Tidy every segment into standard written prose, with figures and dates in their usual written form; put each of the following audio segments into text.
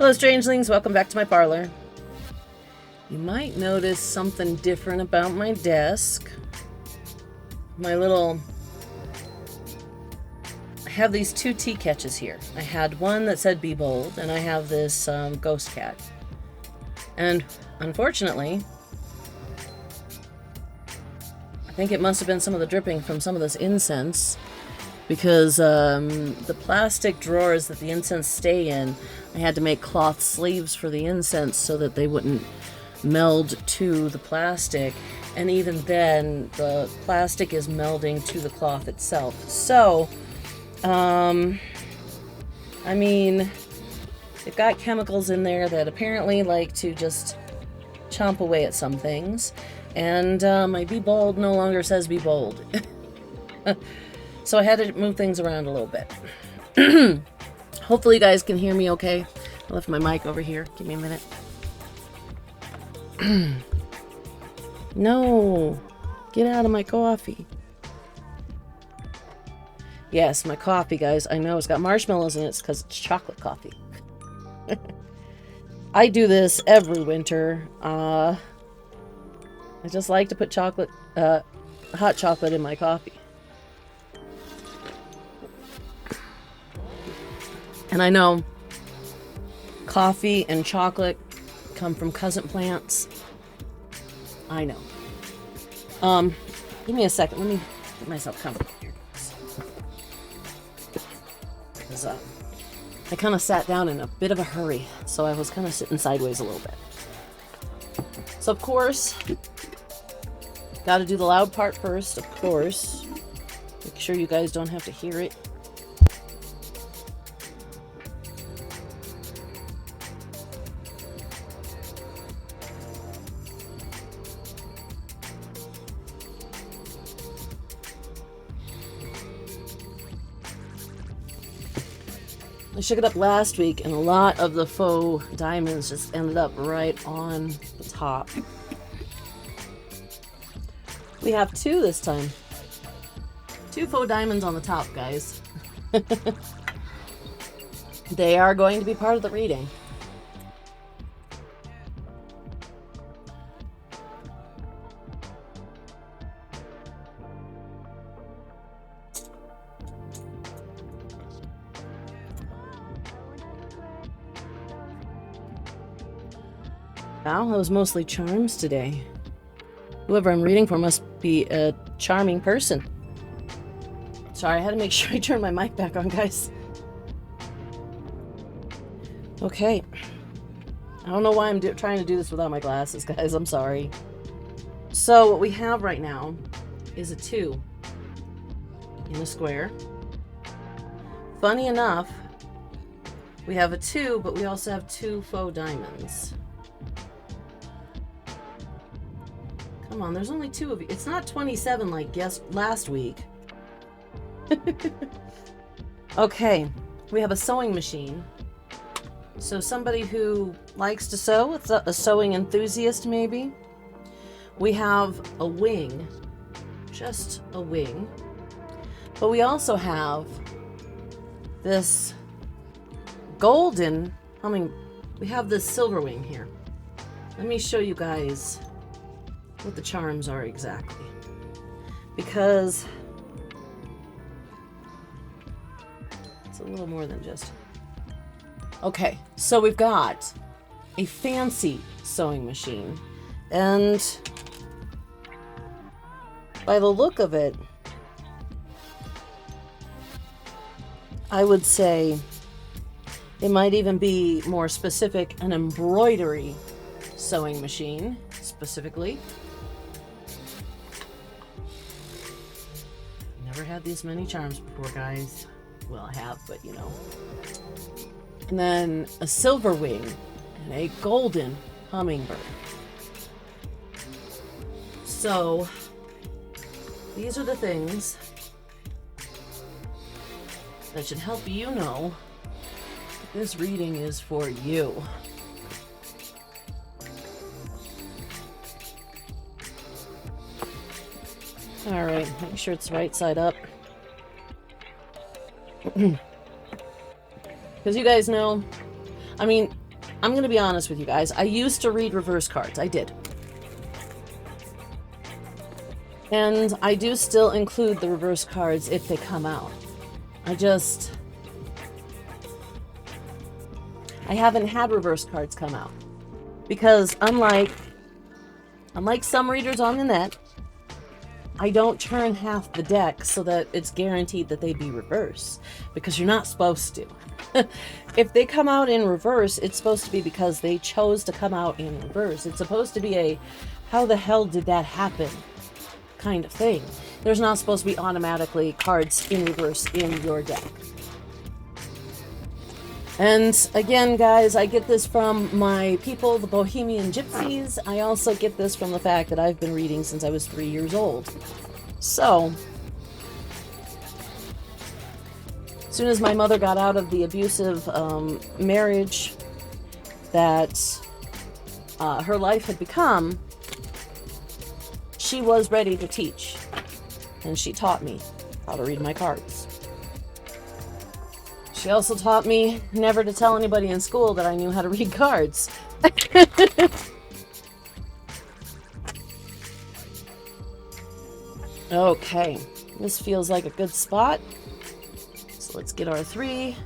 Hello strangelings, welcome back to my parlor. You might notice something different about my desk. I have these two tea catches here. I had one that said be bold, and I have this ghost cat. And unfortunately, I think it must have been some of the dripping from some of this incense, because the plastic drawers that the incense stay in, I had to make cloth sleeves for the incense so that they wouldn't meld to the plastic, and even then the plastic is melding to the cloth itself. So I mean, they've got chemicals in there that apparently like to just chomp away at some things, and my be bold no longer says be bold. So I had to move things around a little bit. Hopefully you guys can hear me okay. I left my mic over here. Give me a minute. No, get out of my coffee. Yes, my coffee, guys. I know it's got marshmallows in it because it's chocolate coffee. I do this every winter. I just like to put hot chocolate in my coffee. And I know coffee and chocolate come from cousin plants. I know. Give me a second. Let me get myself comfortable here. Because I kind of sat down in a bit of a hurry, so I was kind of sitting sideways a little bit. So, of course, got to do the loud part first, of course. Make sure you guys don't have to hear it. I shook it up last week, and a lot of the faux diamonds just ended up right on the top. We have two this time. Two faux diamonds on the top, guys. They are going to be part of the reading. Wow, that was mostly charms today. Whoever I'm reading for must be a charming person. Sorry, I had to make sure I turned my mic back on, guys. Okay. I don't know why I'm trying to do this without my glasses, guys. I'm sorry. So what we have right now is a 2 in a square. Funny enough, we have a 2, but we also have 2 faux diamonds. Come on, there's only 2 of you. It's not 27 like last week. Okay, we have a sewing machine. So somebody who likes to sew, it's a sewing enthusiast maybe. We have a wing, just a wing. But we also have this golden we have this silver wing here. Let me show you guys what the charms are exactly, because it's a little more than just. Okay, so we've got a fancy sewing machine, and by the look of it, I would say it might even be more specific, an embroidery sewing machine specifically. Never had these many charms before, guys. Well, I have, but you know. And then a silver wing and a golden hummingbird. So these are the things that should help you know that this reading is for you. All right, make sure it's right side up. Because you guys know, I mean, I'm going to be honest with you guys. I used to read reverse cards. I did. And I do still include the reverse cards if they come out. I haven't had reverse cards come out. Because unlike some readers on the net, I don't turn half the deck so that it's guaranteed that they be reverse. Because you're not supposed to. If they come out in reverse, it's supposed to be because they chose to come out in reverse. It's supposed to be a, how the hell did that happen kind of thing. There's not supposed to be automatically cards in reverse in your deck. And again, guys, I get this from my people, the Bohemian Gypsies. I also get this from the fact that I've been reading since I was 3 years old. So, as soon as my mother got out of the abusive marriage that her life had become, she was ready to teach. And she taught me how to read my cards. She also taught me never to tell anybody in school that I knew how to read cards. Okay, this feels like a good spot. So let's get our 3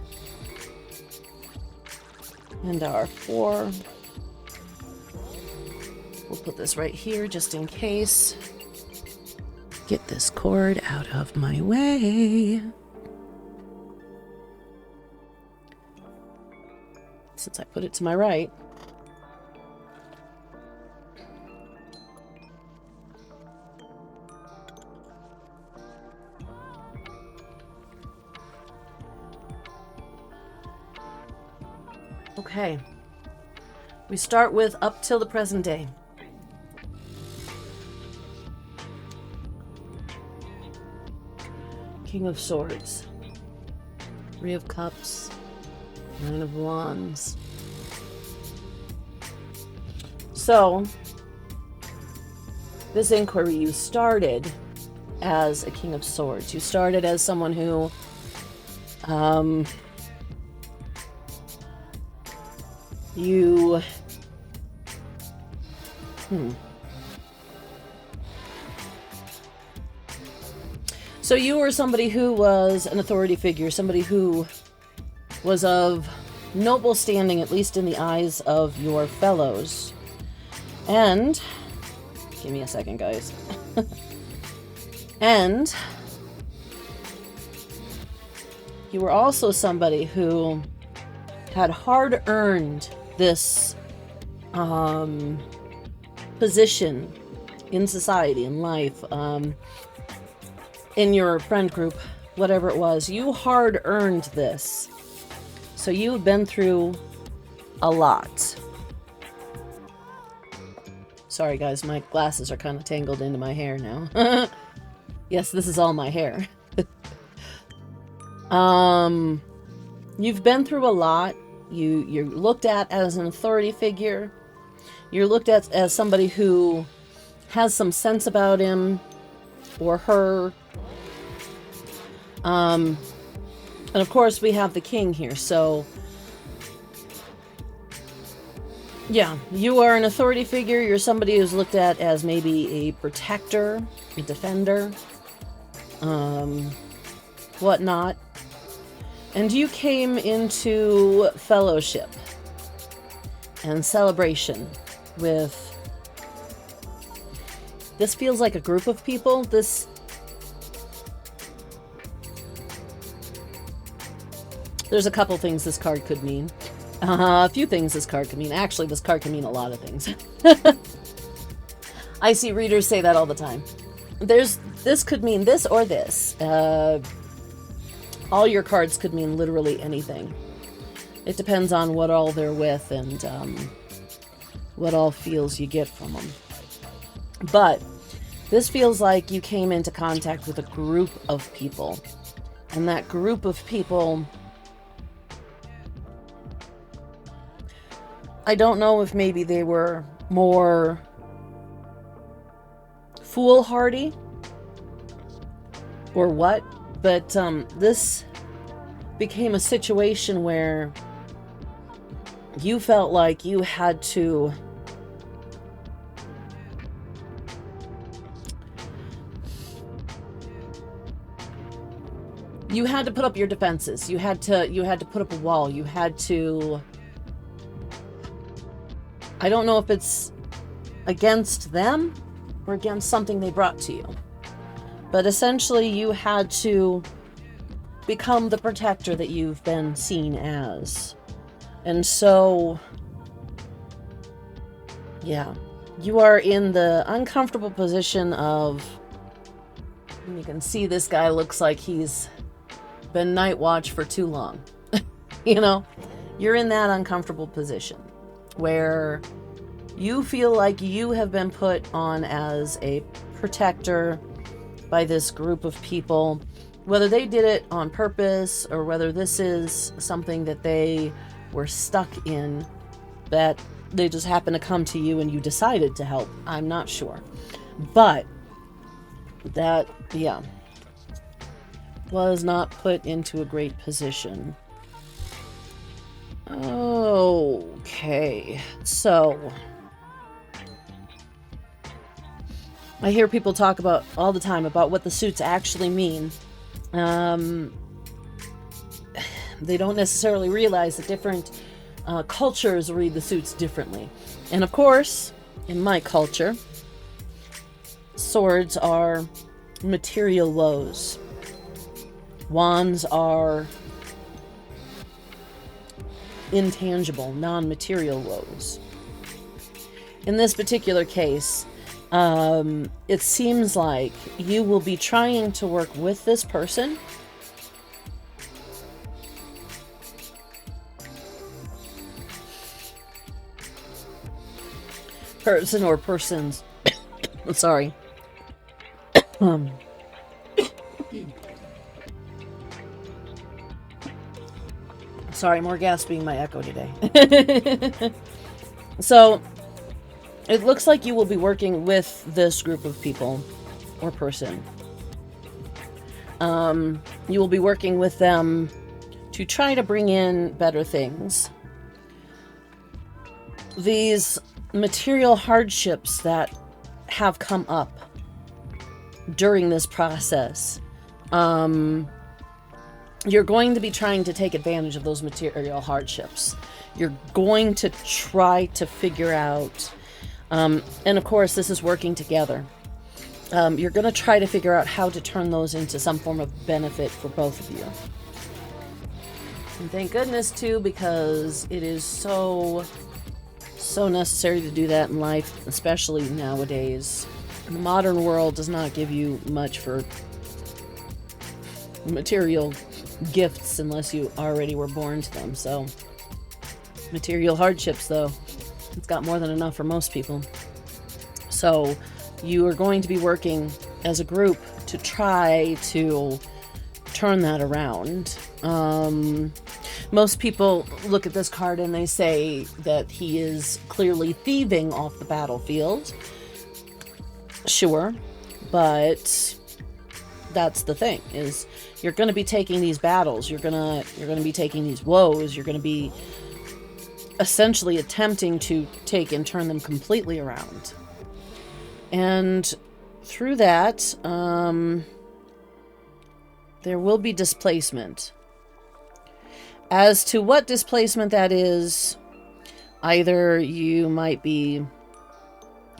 and our 4. We'll put this right here just in case. Get this cord out of my way. Since I put it to my right. Okay. We start with up till the present day. King of Swords. 3 of Cups. 9 of Wands. So, this inquiry, you started as a King of Swords. You started as someone who, So you were somebody who was an authority figure, somebody who was of noble standing, at least in the eyes of your fellows. And, give me a second, guys. And you were also somebody who had hard earned this position in society, in life, in your friend group, whatever it was. You hard earned this. So you've been through a lot. Sorry guys, my glasses are kind of tangled into my hair now. Yes, this is all my hair. You've been through a lot. You're looked at as an authority figure. You're looked at as somebody who has some sense about him or her. And of course we have the king here, so yeah, you are an authority figure. You're somebody who's looked at as maybe a protector, a defender, whatnot. And you came into fellowship and celebration with, this feels like a group of people. There's a couple things this card could mean. A few things this card could mean. Actually, this card can mean a lot of things. I see readers say that all the time. This could mean this or this. All your cards could mean literally anything. It depends on what all they're with and what all feels you get from them. But this feels like you came into contact with a group of people. And that group of people, I don't know if maybe they were more foolhardy or what, but this became a situation where you felt like you had to put up your defenses. You had to put up a wall. You had to, I don't know if it's against them or against something they brought to you, but essentially you had to become the protector that you've been seen as. And so, yeah, you are in the uncomfortable position of, you can see this guy looks like he's been night watch for too long. You know, you're in that uncomfortable position where you feel like you have been put on as a protector by this group of people, whether they did it on purpose or whether this is something that they were stuck in, that they just happened to come to you and you decided to help. I'm not sure. But that, yeah, was not put into a great position. Okay, so I hear people talk about all the time about what the suits actually mean. They don't necessarily realize that different cultures read the suits differently. And of course, in my culture, swords are material woes. Wands are intangible, non-material woes. In this particular case, it seems like you will be trying to work with this person or persons. Sorry. Sorry, more gas being my echo today. So, it looks like you will be working with this group of people or person. You will be working with them to try to bring in better things. These material hardships that have come up during this process, you're going to be trying to take advantage of those material hardships. You're going to try to figure out, and of course this is working together, you're going to try to figure out how to turn those into some form of benefit for both of you. And thank goodness too, because it is so necessary to do that in life, especially nowadays. The modern world does not give you much for material gifts unless you already were born to them. So material hardships, though, it's got more than enough for most people. So you are going to be working as a group to try to turn that around. Most people look at this card and they say that he is clearly thieving off the battlefield. Sure, but that's the thing, is you're going to be taking these battles, you're going to be taking these woes, you're going to be essentially attempting to take and turn them completely around. And through that, there will be displacement. As to what displacement that is, either you might be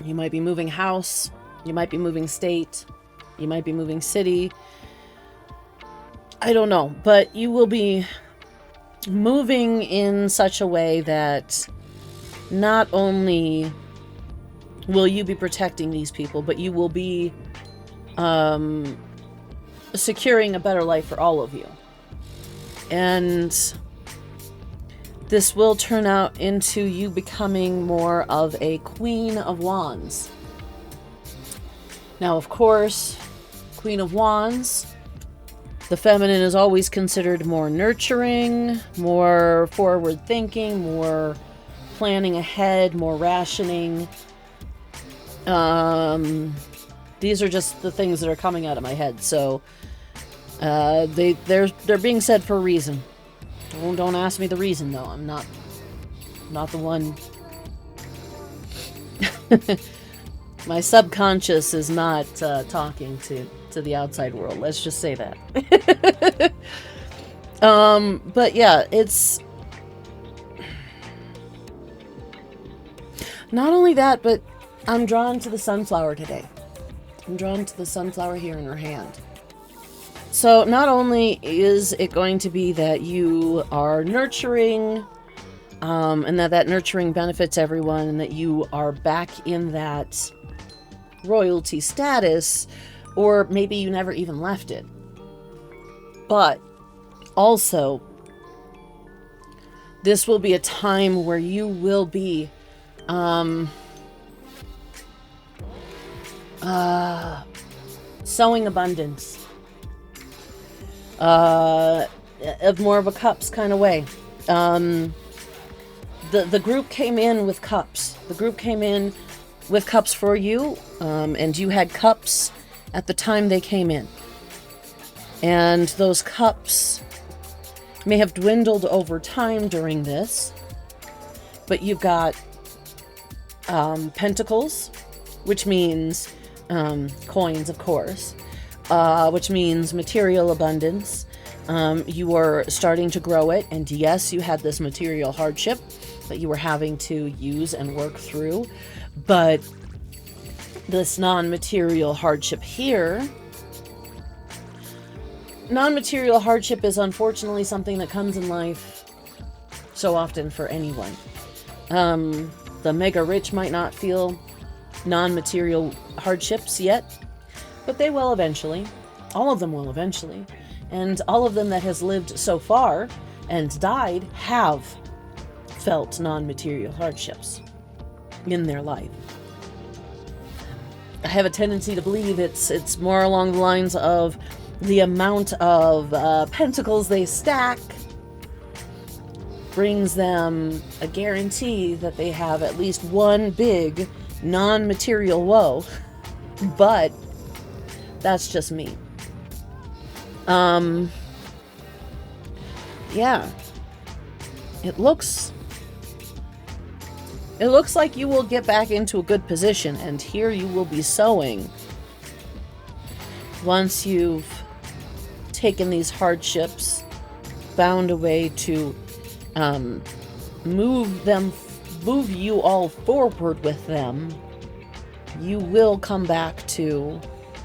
moving house, you might be moving state, you might be moving city. I don't know, but you will be moving in such a way that not only will you be protecting these people, but you will be securing a better life for all of you. And this will turn out into you becoming more of a Queen of Wands. Now, of course, Queen of Wands, the feminine is always considered more nurturing, more forward-thinking, more planning ahead, more rationing. These are just the things that are coming out of my head. So they're being said for a reason. Don't ask me the reason, though. I'm not not the one. My subconscious is not talking to the outside world. Let's just say that. But yeah, it's not only that, but I'm drawn to the sunflower today. I'm drawn to the sunflower here in her hand. So not only is it going to be that you are nurturing, and that nurturing benefits everyone, and that you are back in that royalty status, or maybe you never even left it. But also, this will be a time where you will be sowing abundance. Of more of a cups kind of way. The group came in with cups. The group came in with cups for you, and you had cups at the time they came in. And those cups may have dwindled over time during this, but you've got pentacles, which means coins, of course, which means material abundance. You were starting to grow it, and yes, you had this material hardship that you were having to use and work through, but this non-material hardship here, non-material hardship is unfortunately something that comes in life so often for anyone. The mega rich might not feel non-material hardships yet, but they will eventually. All of them will eventually. And all of them that has lived so far and died have felt non-material hardships in their life. I have a tendency to believe it's more along the lines of the amount of pentacles they stack brings them a guarantee that they have at least one big non-material woe. But that's just me. Yeah. It looks like you will get back into a good position, and here you will be sowing once you've taken these hardships, found a way to move you all forward with them. You will come back to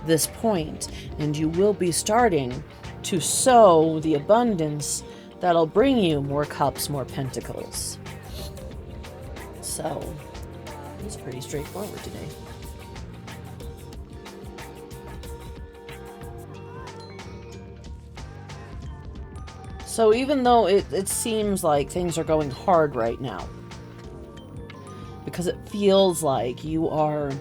this point, and you will be starting to sow the abundance that'll bring you more cups, more pentacles. So, it's pretty straightforward today. So even though it seems like things are going hard right now, because it feels like you are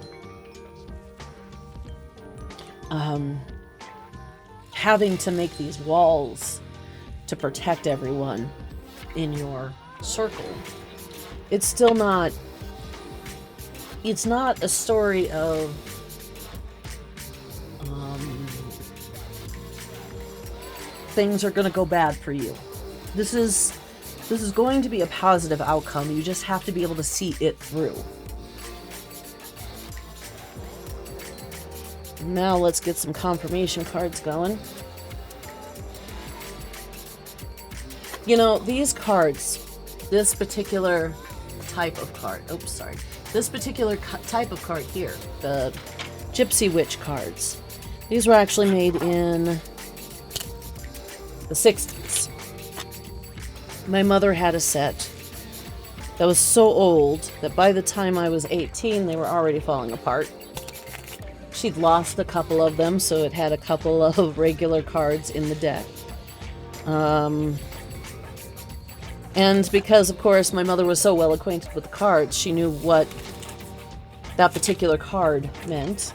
having to make these walls to protect everyone in your circle, it's still not, it's not a story of things are going to go bad for you. This is going to be a positive outcome. You just have to be able to see it through. Now let's get some confirmation cards going. You know, these cards, this particular type of card, this particular type of card here, the Gypsy Witch cards, these were actually made in the 60s. My mother had a set that was so old that by the time I was 18, they were already falling apart. She'd lost a couple of them, so it had a couple of regular cards in the deck. And because, of course, my mother was so well acquainted with the cards, she knew what that particular card meant.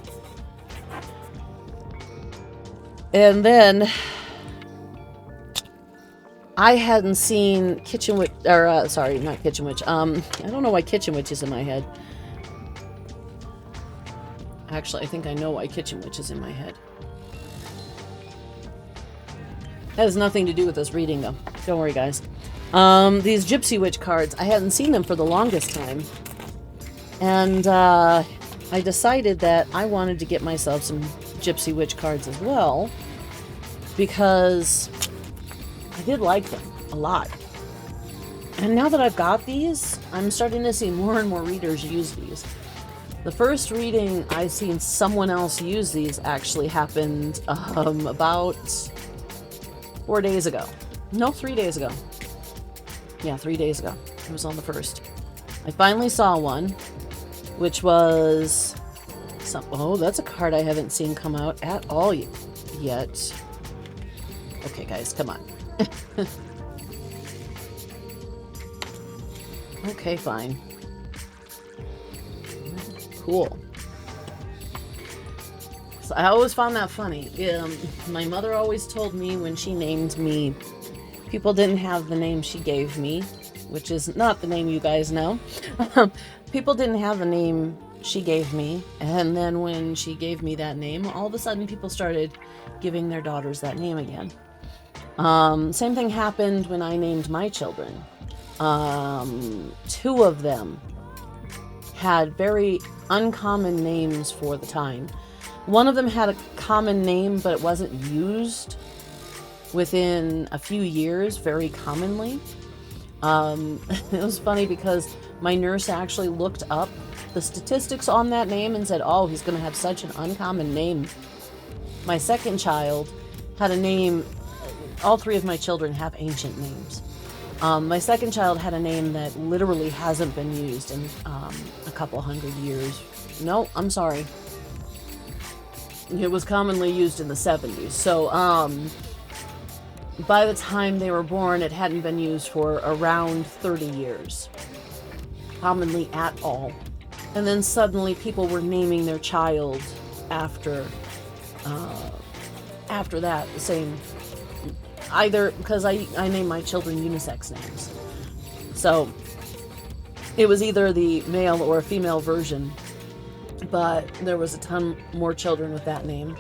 And then I hadn't seen Kitchen Witch, or sorry, not Kitchen Witch. I don't know why Kitchen Witch is in my head. Actually, I think I know why Kitchen Witch is in my head. That has nothing to do with this reading, though. Don't worry, guys. These Gypsy Witch cards. I hadn't seen them for the longest time. And I decided that I wanted to get myself some Gypsy Witch cards as well, because I did like them a lot. And now that I've got these, I'm starting to see more and more readers use these. The first reading I seen someone else use these actually happened about 4 days ago. No, 3 days ago. Yeah, 3 days ago. It was on the first. I finally saw one, which was oh, that's a card I haven't seen come out at all yet. Okay, guys, come on. Okay, fine. Cool. So I always found that funny. My mother always told me when she named me, people didn't have the name she gave me, which is not the name you guys know. People didn't have the name she gave me, and then when she gave me that name, all of a sudden people started giving their daughters that name again. Same thing happened when I named my children. 2 of them had very uncommon names for the time. One of them had a common name, but it wasn't used within a few years very commonly. It was funny because my nurse actually looked up the statistics on that name and said, oh, he's going to have such an uncommon name. My second child had a name. All 3 of my children have ancient names. My second child had a name that literally hasn't been used in a couple hundred years. No, I'm sorry. It was commonly used in the 70s. So by the time they were born, it hadn't been used for around 30 years. Commonly at all. And then suddenly people were naming their child after that, the same. Either because I name my children unisex names. So it was either the male or female version, but there was a ton more children with that name.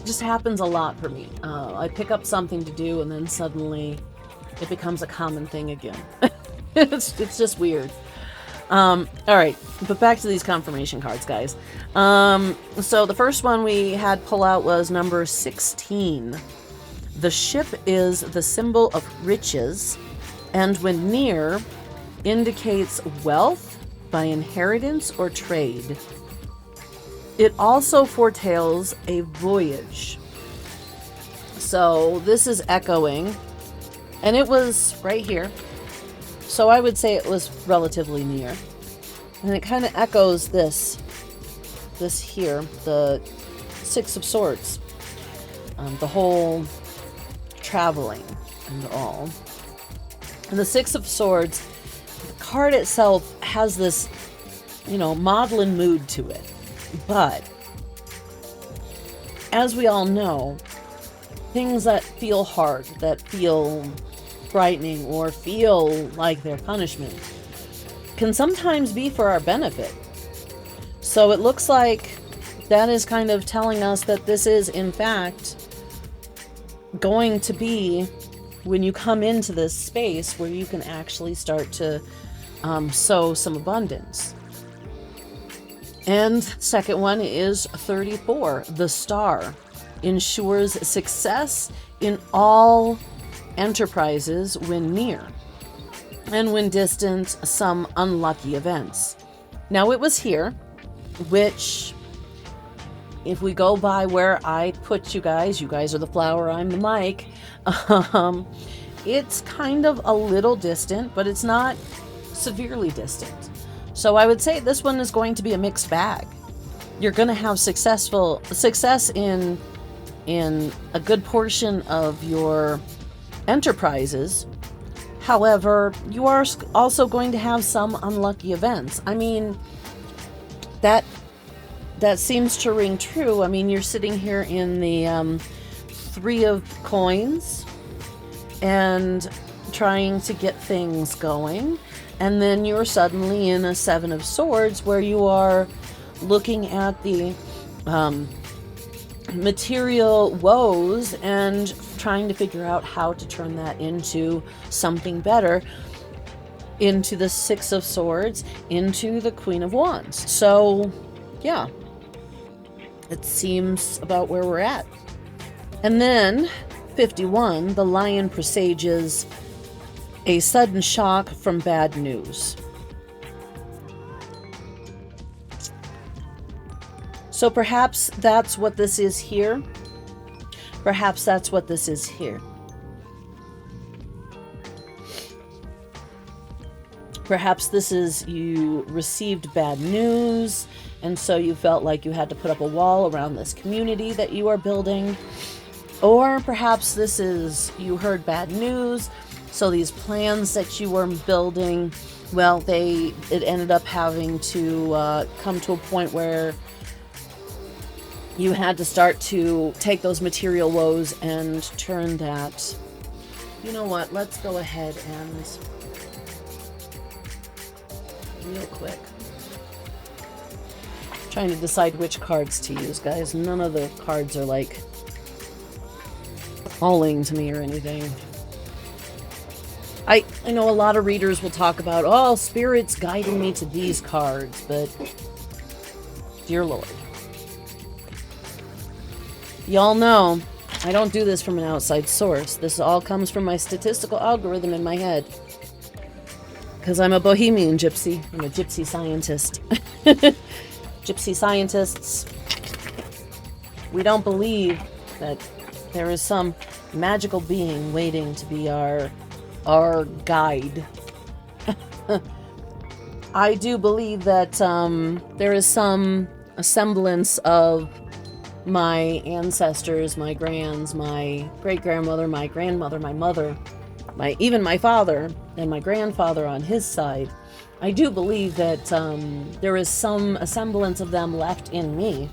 Just happens a lot for me. I pick up something to do and then suddenly it becomes a common thing again. It's just weird. All right, but back to these confirmation cards, guys. So the first one we had pull out was number 16. The ship is the symbol of riches, and when near, indicates wealth by inheritance or trade. It also foretells a voyage. So this is echoing, and it was right here. So I would say it was relatively near. And it kind of echoes this here, the 6 of Swords. The whole traveling and all. And the 6 of Swords, the card itself has this, maudlin mood to it. But, as we all know, things that feel hard, that feel frightening, or feel like they're punishment, can sometimes be for our benefit. So it looks like that is kind of telling us that this is, in fact, going to be when you come into this space where you can actually start to sow some abundance. And second one is 34. The star ensures success in all enterprises when near, and when distant, some unlucky events. Now it was here, which, if we go by where I put you guys are the flower, I'm the mic, it's kind of a little distant, but it's not severely distant. So I would say this one is going to be a mixed bag. You're going to have success in a good portion of your enterprises. However, you are also going to have some unlucky events. I mean, that seems to ring true. I mean, you're sitting here in the 3 of coins and trying to get things going, and then you're suddenly in a 7 of swords where you are looking at the material woes and trying to figure out how to turn that into something better, into the Six of Swords, into the Queen of Wands. So, yeah, it seems about where we're at. And then, 51, the Lion presages a sudden shock from bad news. So perhaps that's what this is here. Perhaps that's what this is here. Perhaps this is you received bad news, and so you felt like you had to put up a wall around this community that you are building. Or perhaps this is you heard bad news, so these plans that you were building, well, it ended up having to come to a point where you had to start to take those material woes and turn that. You know what? Let's go ahead and real quick. Trying to decide which cards to use, guys. None of the cards are like calling to me or anything. I know a lot of readers will talk about, oh, Spirit's guiding me to these cards, but dear Lord. Y'all know, I don't do this from an outside source. This all comes from my statistical algorithm in my head. Because I'm a bohemian gypsy. I'm a gypsy scientist. Gypsy scientists, we don't believe that there is some magical being waiting to be our guide. I do believe that there is a semblance of my ancestors, my grands, my great-grandmother, my grandmother, my mother, even my father and my grandfather on his side. I do believe that there is a semblance of them left in me.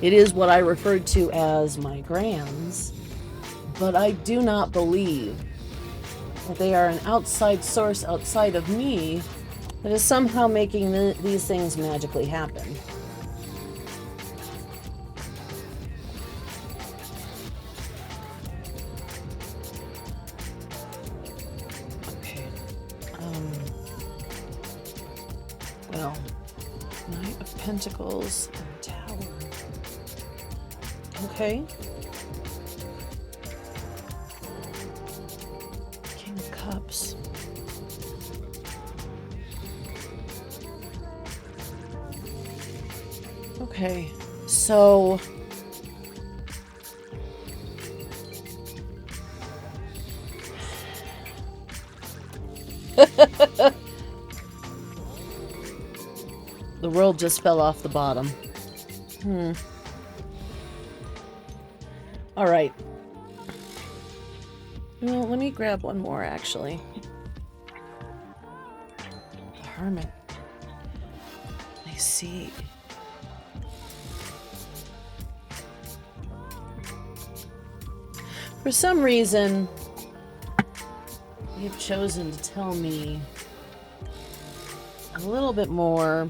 It is what I referred to as my grands, but I do not believe that they are an outside source outside of me that is somehow making these things magically happen. Well, Knight of Pentacles and Tower. Okay. King of Cups. Okay, so the world just fell off the bottom. All right. Well, let me grab one more, actually. The Hermit. I see. For some reason, you've chosen to tell me a little bit more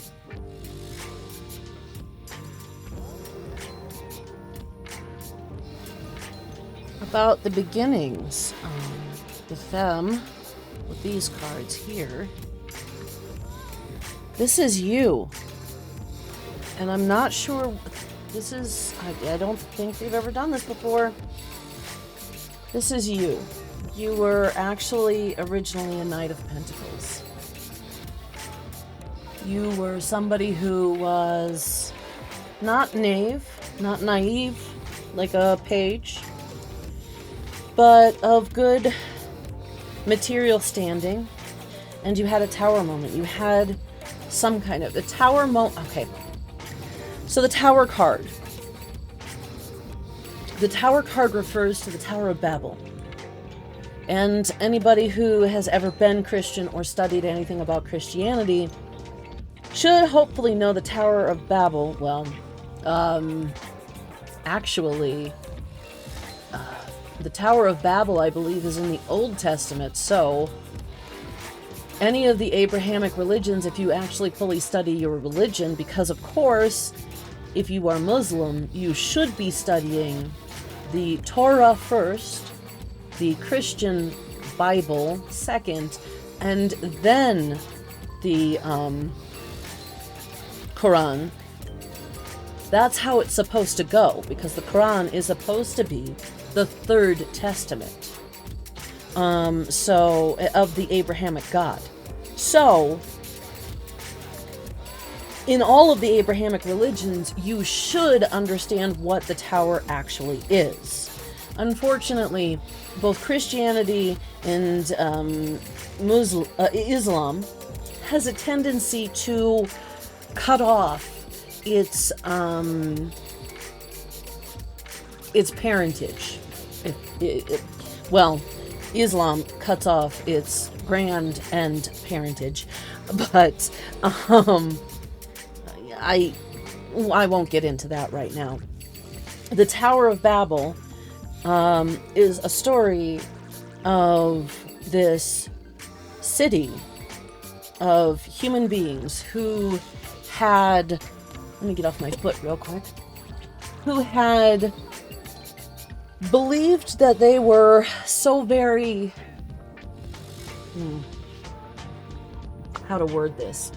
about the beginnings with them, with these cards here. This is you. And I'm not sure, this is, I don't think they've ever done this before. This is you. You were actually originally a Knight of Pentacles. You were somebody who was not naive like a page, but of good material standing, and you had a tower moment. You had some kind of a tower moment. Okay, so the Tower card. The Tower card refers to the Tower of Babel. And anybody who has ever been Christian or studied anything about Christianity should hopefully know the Tower of Babel. Well, actually, the Tower of Babel, I believe, is in the Old Testament. So any of the Abrahamic religions, if you actually fully study your religion, because of course if you are Muslim, you should be studying the Torah first, the Christian Bible second, and then the Quran. That's how it's supposed to go, because the Quran is supposed to be the third testament, so of the Abrahamic God. So, in all of the Abrahamic religions, you should understand what the tower actually is. Unfortunately, both Christianity and Islam has a tendency to cut off its parentage. Well, Islam cuts off its grand and parentage, but I won't get into that right now. The Tower of Babel is a story of this city of human beings who had, let me get off my foot real quick, who had believed that they were so very, how to word this?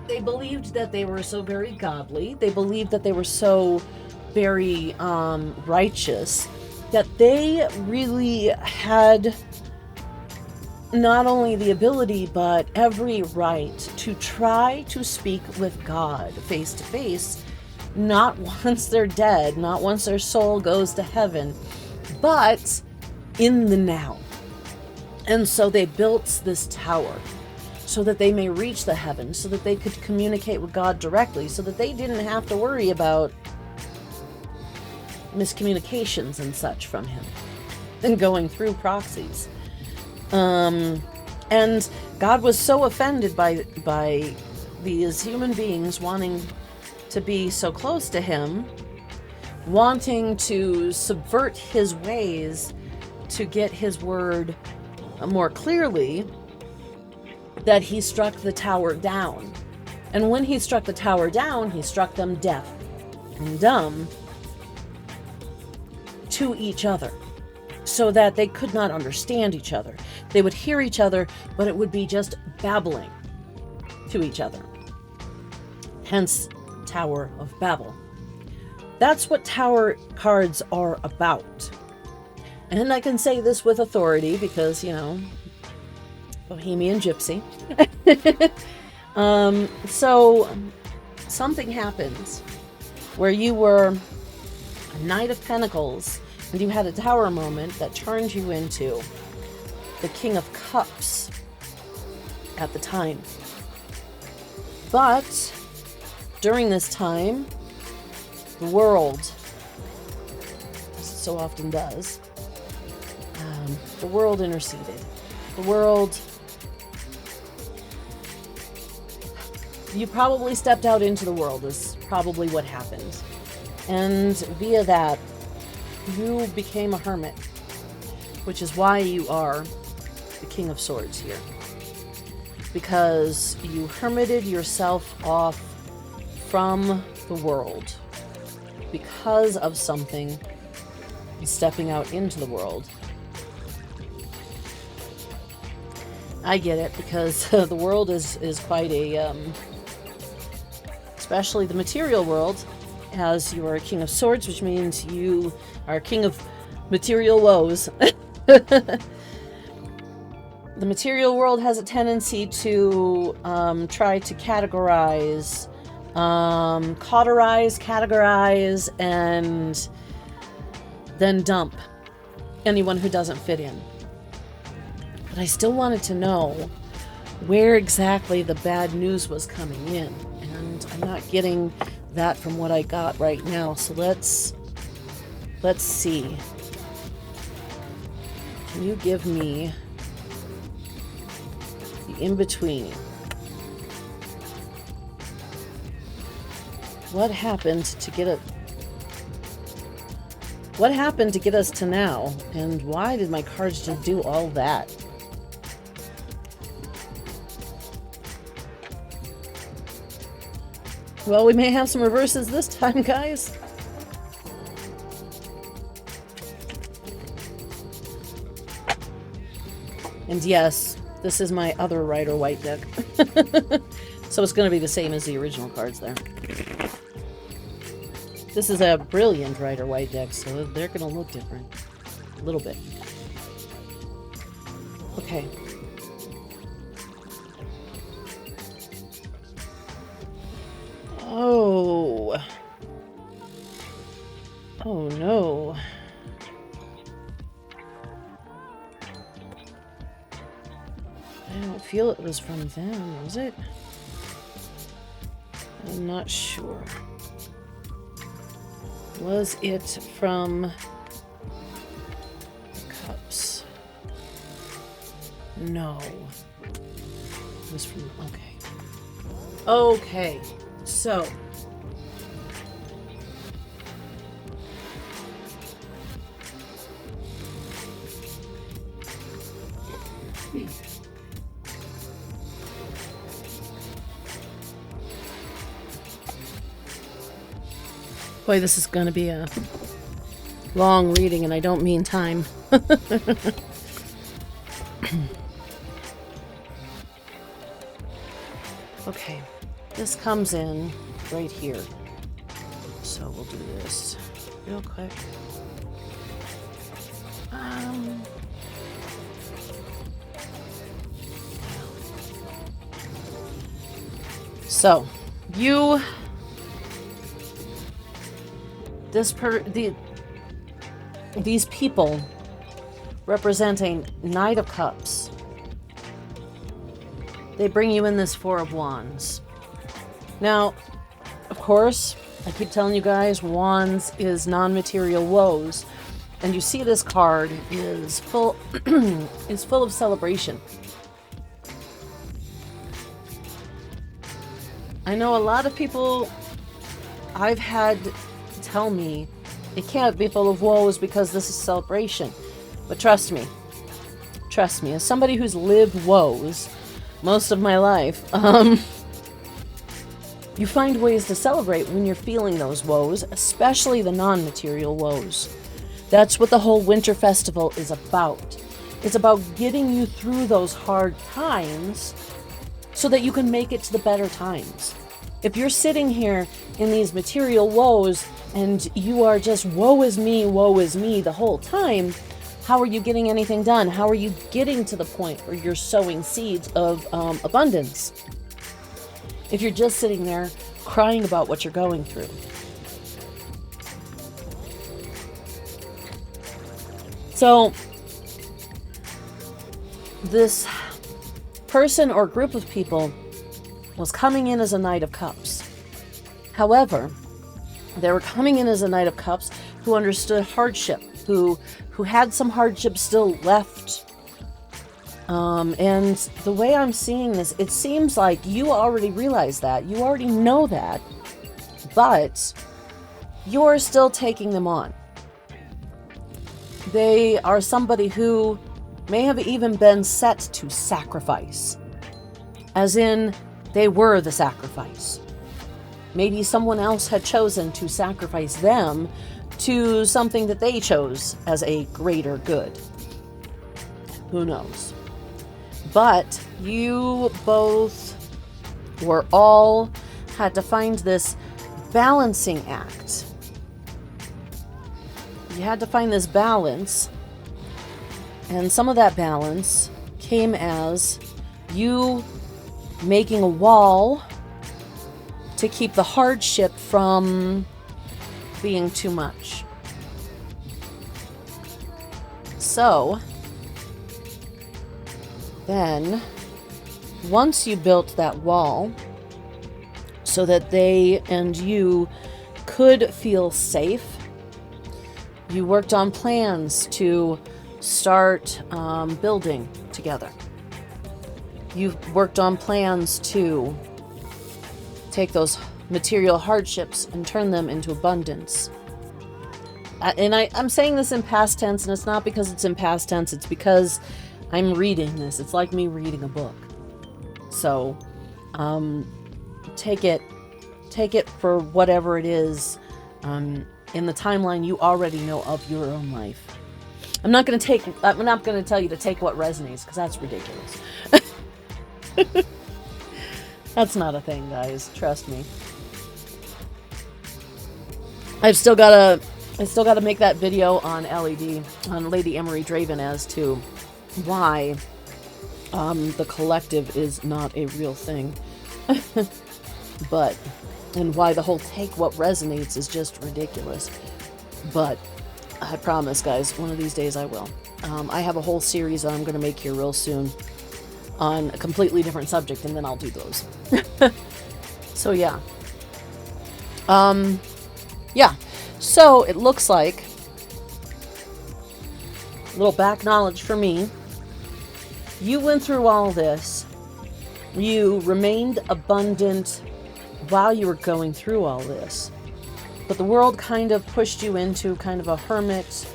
They believed that they were so very godly. They believed that they were so very righteous that they really had not only the ability but every right to try to speak with God face to face, not once they're dead, not once their soul goes to heaven, but in the now. And so they built this tower so that they may reach the heavens, so that they could communicate with God directly, so that they didn't have to worry about miscommunications and such from him and going through proxies. And God was so offended by these human beings wanting to be so close to him, wanting to subvert his ways to get his word more clearly, that he struck the tower down. And when he struck the tower down, he struck them deaf and dumb to each other, so that they could not understand each other. They would hear each other, but it would be just babbling to each other. Hence, Tower of Babel. That's what tower cards are about. And I can say this with authority because, you know, Bohemian Gypsy. So something happens where you were a Knight of Pentacles and you had a tower moment that turned you into the King of Cups at the time. But during this time, the world, as it so often does, the world interceded. The world, you probably stepped out into the world is probably what happened. And via that, you became a hermit, which is why you are the King of Swords here. Because you hermited yourself off from the world because of something, stepping out into the world. I get it, because the world is quite a, especially the material world, as you are a King of Swords, which means you are King of material woes. The material world has a tendency to try to categorize, categorize, and then dump anyone who doesn't fit in. But I still wanted to know where exactly the bad news was coming in, and I'm not getting that from what I got right now. So let's see. Can you give me the in-between? What happened to get it? What happened to get us to now? And why did my cards just do all that? Well, we may have some reverses this time, guys. And yes, this is my other Rider White deck. So it's going to be the same as the original cards there. This is a brilliant Rider White deck, so they're going to look different. A little bit. Okay. Oh. Oh no. I don't feel it was from them, was it? I'm not sure. Was it from the Cups? No. It was from... Okay. Okay. So... Boy, this is going to be a long reading, and I don't mean time. Okay, this comes in right here. So we'll do this real quick. So, you... These people representing Knight of Cups. They bring you in this Four of Wands. Now, of course, I keep telling you guys, Wands is non-material woes, and you see this card is full is full of celebration. I know a lot of people I've had tell me it can't be full of woes because this is celebration. But trust me, as somebody who's lived woes most of my life, you find ways to celebrate when you're feeling those woes, especially the non-material woes. That's what the whole Winter Festival is about. It's about getting you through those hard times so that you can make it to the better times. If you're sitting here in these material woes and you are just woe is me the whole time, how are you getting anything done? How are you getting to the point where you're sowing seeds of abundance? If you're just sitting there crying about what you're going through. So, this person or group of people was coming in as a Knight of Cups. However, they were coming in as a Knight of Cups who understood hardship, who had some hardship still left. And the way I'm seeing this, it seems like you already realize that. You already know that. But you're still taking them on. They are somebody who may have even been set to sacrifice. As in, they were the sacrifice. Maybe someone else had chosen to sacrifice them to something that they chose as a greater good. Who knows? But you both, or all, had to find this balancing act. You had to find this balance, and some of that balance came as you making a wall to keep the hardship from being too much. So, then, once you built that wall so that they and you could feel safe, you worked on plans to start building together. You've worked on plans to take those material hardships and turn them into abundance. And I'm saying this in past tense, and it's not because it's in past tense, it's because I'm reading this. It's like me reading a book. So, take it take it for whatever it is in the timeline you already know of your own life. I'm not going to tell you to take what resonates, because that's ridiculous. That's not a thing, guys. Trust me. I've still got to make that video on LED, on Lady Emery Draven, as to why the collective is not a real thing. And why the whole take what resonates is just ridiculous. But I promise, guys, one of these days I will. I have a whole series that I'm going to make here real soon on a completely different subject, and then I'll do those. So yeah. Yeah. So it looks like, a little back knowledge for me, you went through all this. You remained abundant while you were going through all this. But the world kind of pushed you into kind of a hermit,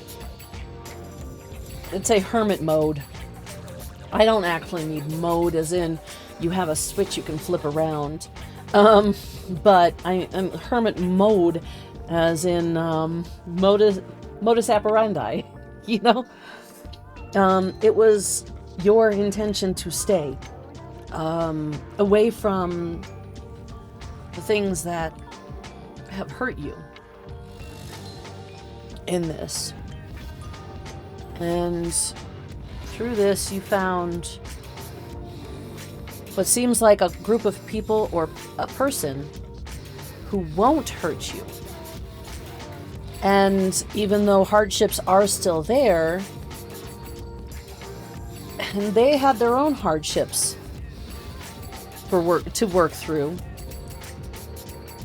let's say hermit mode. I don't actually need mode as in you have a switch you can flip around. But I'm hermit mode as in modus operandi, you know? It was your intention to stay away from the things that have hurt you in this. And through this, you found what seems like a group of people or a person who won't hurt you. And even though hardships are still there, and they have their own hardships to work through,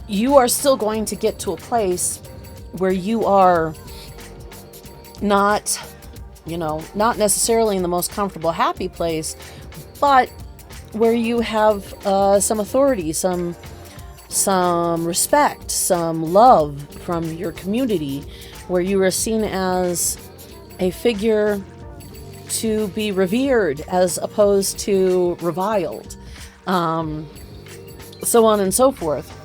you are still going to get to a place where you are not, not necessarily in the most comfortable, happy place, but where you have some authority, some respect, some love from your community, where you are seen as a figure to be revered as opposed to reviled, so on and so forth.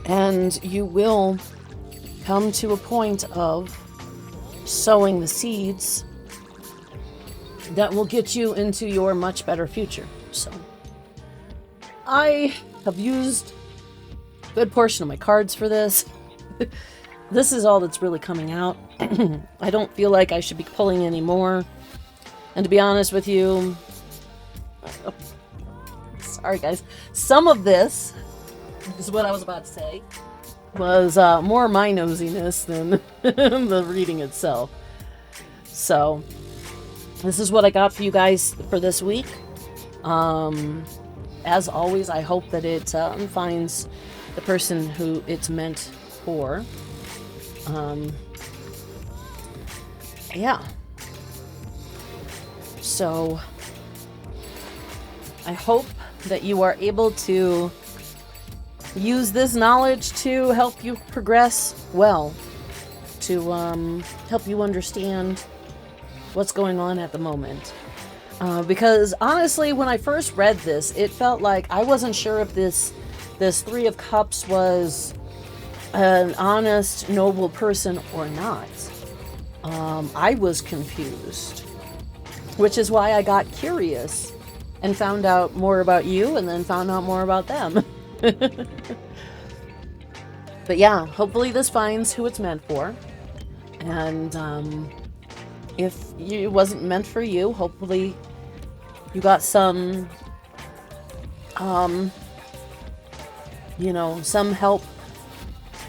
And you will come to a point of sowing the seeds that will get you into your much better future. So I have used a good portion of my cards for this. This is all that's really coming out. I don't feel like I should be pulling any more. And to be honest with you, sorry guys, some of this is what I was about to say was more my nosiness than the reading itself. So this is what I got for you guys for this week. As always, I hope that it finds the person who it's meant for. Yeah. So I hope that you are able to use this knowledge to help you progress well, to help you understand what's going on at the moment. Because honestly, when I first read this, it felt like I wasn't sure if this Three of Cups was an honest, noble person or not. I was confused, which is why I got curious and found out more about you and then found out more about them. But yeah, hopefully this finds who it's meant for. And if it wasn't meant for you, hopefully you got some, some help,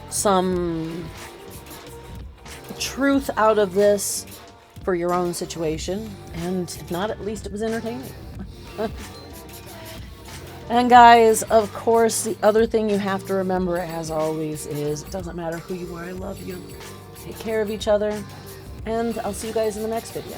some truth out of this for your own situation. And if not, at least it was entertaining. And guys, of course, the other thing you have to remember, as always, is it doesn't matter who you are. I love you. Take care of each other. And I'll see you guys in the next video.